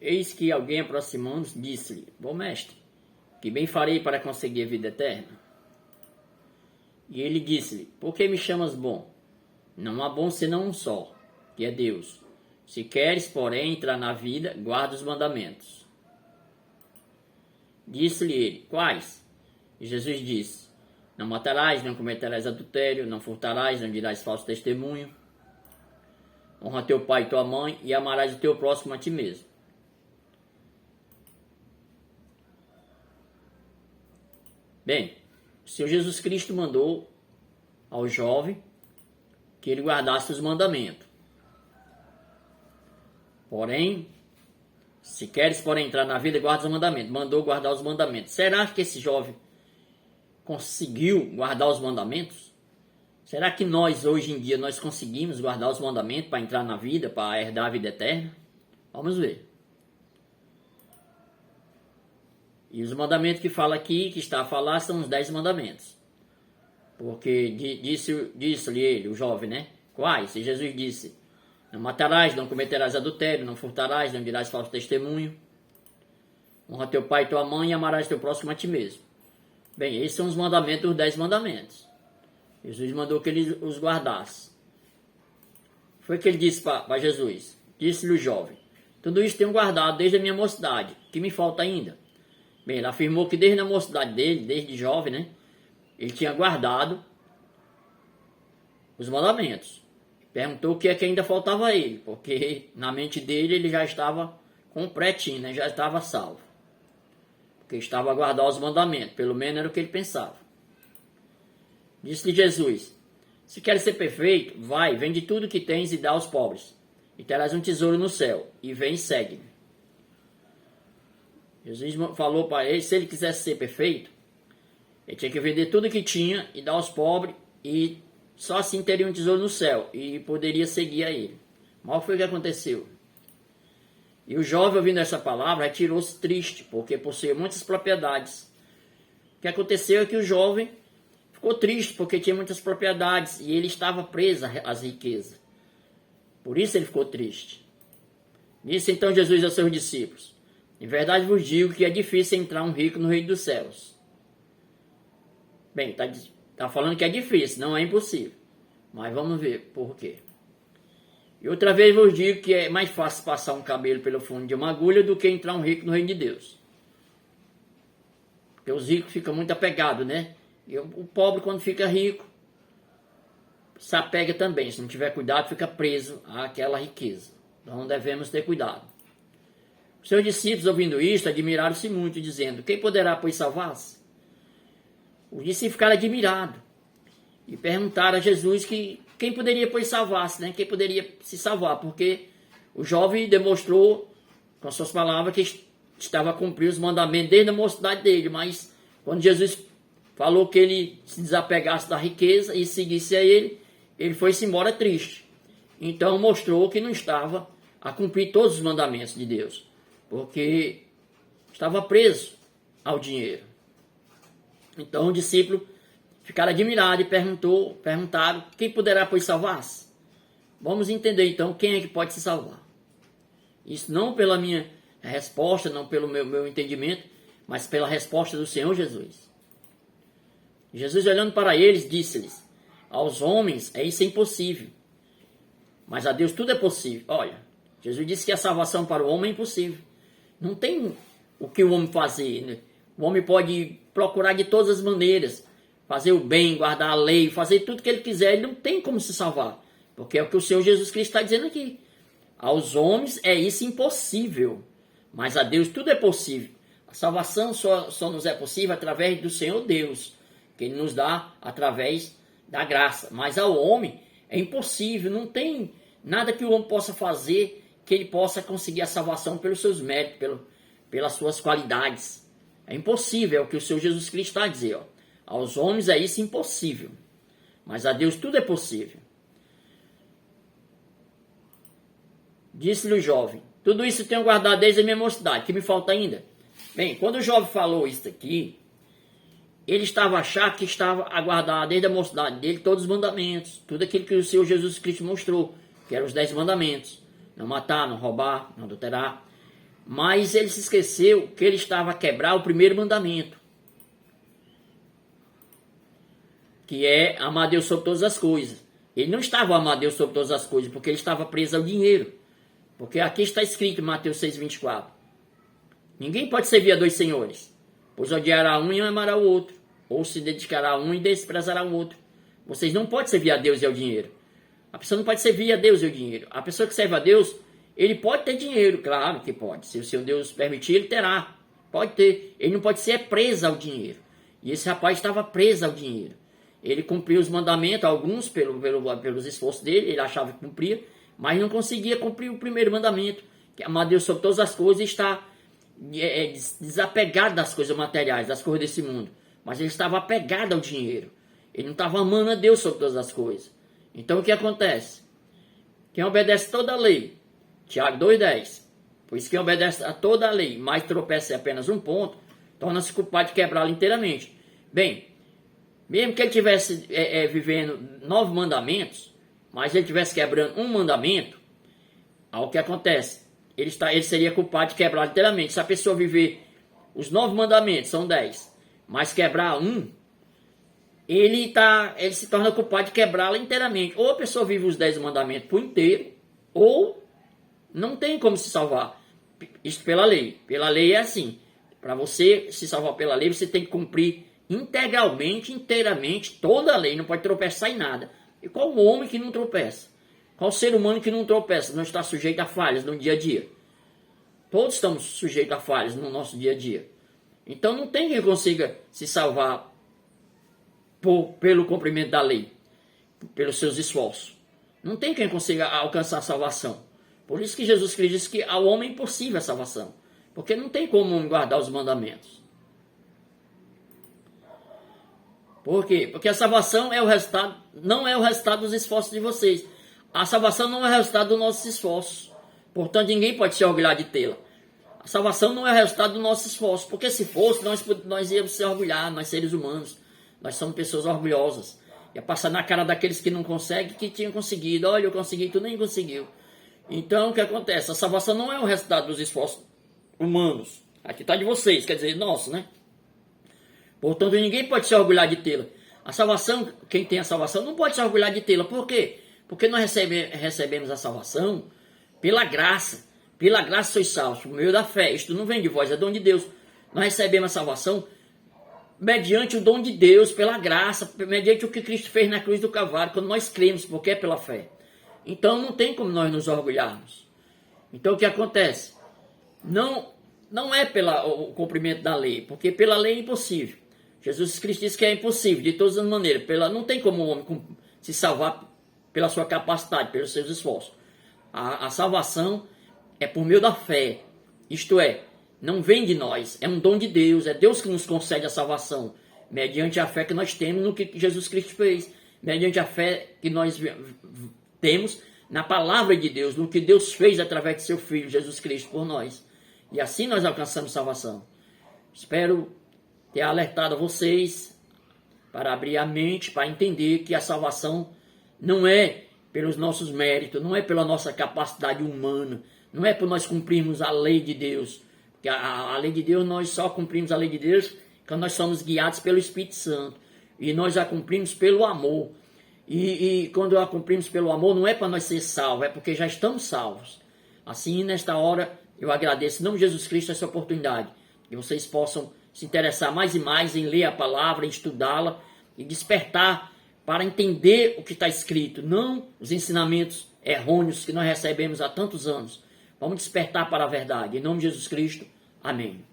Eis que alguém aproximando-se disse-lhe: Bom mestre, que bem farei para conseguir a vida eterna? E ele disse-lhe: Por que me chamas bom? Não há bom senão um só, que é Deus. Se queres, porém, entrar na vida, guarda os mandamentos. Disse-lhe ele: Quais? E Jesus disse: Não matarás, não cometerás adultério, não furtarás, não dirás falso testemunho. Honra teu pai e tua mãe e amarás o teu próximo a ti mesmo. Bem, o Senhor Jesus Cristo mandou ao jovem que ele guardasse os mandamentos. Porém, se queres, porém, entrar na vida, guarda os mandamentos. Mandou guardar os mandamentos. Será que esse jovem conseguiu guardar os mandamentos? Será que nós, hoje em dia, nós conseguimos guardar os mandamentos para entrar na vida, para herdar a vida eterna? Vamos ver. E os mandamentos que fala aqui, que está a falar, são os 10 mandamentos. Porque disse-lhe ele, o jovem, né? Quais? E Jesus disse: Não matarás, não cometerás adultério, não furtarás, não dirás falso testemunho. Honra teu pai e tua mãe e amarás teu próximo a ti mesmo. Bem, esses são os mandamentos, os 10 mandamentos. Jesus mandou que ele os guardasse. Foi o que ele disse para Jesus. Disse-lhe o jovem: Tudo isso tenho guardado desde a minha mocidade. O que me falta ainda? Bem, ele afirmou que desde a mocidade dele, desde jovem, né? Ele tinha guardado os mandamentos. Perguntou o que é que ainda faltava a ele, porque na mente dele ele já estava completinho, né? Já estava salvo. Porque estava a guardar os mandamentos, pelo menos era o que ele pensava. Disse-lhe Jesus: Se queres ser perfeito, vai, vende tudo que tens e dá aos pobres, e terás um tesouro no céu, e vem e segue-me. Jesus falou para ele, se ele quisesse ser perfeito, ele tinha que vender tudo que tinha e dar aos pobres, e só assim teria um tesouro no céu, e poderia seguir a ele. Mal foi o que aconteceu. E o jovem, ouvindo essa palavra, retirou-se triste, porque possuía muitas propriedades. O que aconteceu é que o jovem ficou triste, porque tinha muitas propriedades, e ele estava preso às riquezas. Por isso ele ficou triste. Disse então Jesus aos seus discípulos: Em verdade vos digo que é difícil entrar um rico no reino dos céus. Bem, está falando que é difícil, não é impossível. Mas vamos ver por quê. E outra vez vos digo que é mais fácil passar um cabelo pelo fundo de uma agulha do que entrar um rico no reino de Deus. Porque os ricos ficam muito apegados, né? E o pobre, quando fica rico, se apega também. Se não tiver cuidado, fica preso àquela riqueza. Então devemos ter cuidado. Os seus discípulos, ouvindo isto, admiraram-se muito, dizendo: Quem poderá, pois, salvar-se? Os discípulos ficaram admirados e perguntaram a Jesus que quem poderia, pois, salvar-se, né? Quem poderia se salvar, porque o jovem demonstrou com suas palavras que estava a cumprir os mandamentos desde a mocidade dele, mas quando Jesus falou que ele se desapegasse da riqueza e seguisse a ele, ele foi-se embora triste. Então mostrou que não estava a cumprir todos os mandamentos de Deus, porque estava preso ao dinheiro. Então o discípulo ficaram admirados e perguntaram: Quem poderá, pois, salvar-se? Vamos entender então quem é que pode se salvar. Isso não pela minha resposta, não pelo meu entendimento, mas pela resposta do Senhor Jesus. Jesus, olhando para eles, disse-lhes: Aos homens isso é impossível, mas a Deus tudo é possível. Olha, Jesus disse que a salvação para o homem é impossível. Não tem o que o homem fazer, né? O homem pode procurar de todas as maneiras, fazer o bem, guardar a lei, fazer tudo que ele quiser, ele não tem como se salvar. Porque é o que o Senhor Jesus Cristo está dizendo aqui. Aos homens isso impossível, mas a Deus tudo é possível. A salvação só nos é possível através do Senhor Deus, que Ele nos dá através da graça. Mas ao homem é impossível, não tem nada que o homem possa fazer que ele possa conseguir a salvação pelos seus méritos, pelas suas qualidades. É impossível, é o que o Senhor Jesus Cristo está a dizer. Ó. Aos homens isso impossível, mas a Deus tudo é possível. Disse-lhe o jovem: Tudo isso tenho guardado desde a minha mocidade, que me falta ainda? Bem, quando o jovem falou isso aqui, ele estava achando que estava a guardar desde a mocidade dele todos os mandamentos, tudo aquilo que o Senhor Jesus Cristo mostrou, que eram os 10 mandamentos: não matar, não roubar, não adulterar, Mas ele se esqueceu que ele estava a quebrar o primeiro mandamento, que é amar Deus sobre todas as coisas. Ele não estava a amar Deus sobre todas as coisas, porque ele estava preso ao dinheiro. Porque aqui está escrito em Mateus 6,24. Ninguém pode servir a dois senhores, pois odiará um e amará o outro, ou se dedicará a um e desprezará o outro. Vocês não podem servir a Deus e ao dinheiro. A pessoa não pode servir a Deus e ao dinheiro. A pessoa que serve a Deus, ele pode ter dinheiro, claro que pode. Se o seu Deus permitir, ele terá. Pode ter. Ele não pode ser preso ao dinheiro. E esse rapaz estava preso ao dinheiro. Ele cumpriu os mandamentos, alguns pelos esforços dele, ele achava que cumpria, mas não conseguia cumprir o primeiro mandamento, que é amar Deus sobre todas as coisas e estar desapegado das coisas materiais, das coisas desse mundo. Mas ele estava apegado ao dinheiro. Ele não estava amando a Deus sobre todas as coisas. Então o que acontece? Quem obedece toda a lei, Tiago 2,10, pois quem obedece a toda a lei, mas tropeça em apenas um ponto, torna-se culpado de quebrá-la inteiramente. Bem, mesmo que ele estivesse vivendo 9 mandamentos, mas ele estivesse quebrando um mandamento, ao que acontece? Ele seria culpado de quebrar inteiramente. Se a pessoa viver os 9 mandamentos, são 10, mas quebrar um, ele se torna culpado de quebrá-la inteiramente. Ou a pessoa vive os 10 mandamentos por inteiro, ou não tem como se salvar. Isso pela lei. Pela lei é assim. Para você se salvar pela lei, você tem que cumprir integralmente, inteiramente, toda a lei. Não pode tropeçar em nada. E qual o homem que não tropeça? Qual ser humano que não tropeça? Não está sujeito a falhas no dia a dia. Todos estamos sujeitos a falhas no nosso dia a dia. Então não tem quem consiga se salvar pelo cumprimento da lei, pelos seus esforços. Não tem quem consiga alcançar a salvação. Por isso que Jesus Cristo disse que ao homem é impossível a salvação. Porque não tem como o homem guardar os mandamentos. Por quê? Porque a salvação é o resultado, não é o resultado dos esforços de vocês. A salvação não é o resultado dos nossos esforços. Portanto, ninguém pode se orgulhar de tê-la. A salvação não é o resultado do nosso esforço. Porque se fosse, nós íamos se orgulhar, nós seres humanos. Nós somos pessoas orgulhosas. Ia passar na cara daqueles que não conseguem, que tinham conseguido. Olha, eu consegui, tu nem conseguiu. Então, o que acontece? A salvação não é o resultado dos esforços humanos. Aqui está de vocês, quer dizer, nosso, né? Portanto, ninguém pode se orgulhar de tê-la. A salvação, quem tem a salvação, não pode se orgulhar de tê-la. Por quê? Porque nós recebemos a salvação pela graça. Pela graça sois salvos, por meio da fé. Isto não vem de vós, é dom de Deus. Nós recebemos a salvação mediante o dom de Deus, pela graça, mediante o que Cristo fez na cruz do Calvário, quando nós cremos, porque é pela fé. Então não tem como nós nos orgulharmos. Então o que acontece? Não é pelo cumprimento da lei, porque pela lei é impossível. Jesus Cristo disse que é impossível, de todas as maneiras. Não tem como o homem se salvar pela sua capacidade, pelos seus esforços. A salvação é por meio da fé. Isto é, não vem de nós, é um dom de Deus. É Deus que nos concede a salvação, mediante a fé que nós temos no que Jesus Cristo fez. Mediante a fé que nós temos na palavra de Deus, no que Deus fez através de seu Filho, Jesus Cristo, por nós. E assim nós alcançamos salvação. Espero ter alertado a vocês para abrir a mente, para entender que a salvação não é pelos nossos méritos, não é pela nossa capacidade humana, não é por nós cumprirmos a lei de Deus. Porque a lei de Deus, nós só cumprimos a lei de Deus quando nós somos guiados pelo Espírito Santo. E nós a cumprimos pelo amor. E quando a cumprimos pelo amor, não é para nós ser salvos, é porque já estamos salvos. Assim, nesta hora, eu agradeço em nome de Jesus Cristo essa oportunidade. Que vocês possam se interessar mais e mais em ler a palavra, em estudá-la e despertar para entender o que está escrito, não os ensinamentos errôneos que nós recebemos há tantos anos. Vamos despertar para a verdade. Em nome de Jesus Cristo. Amém.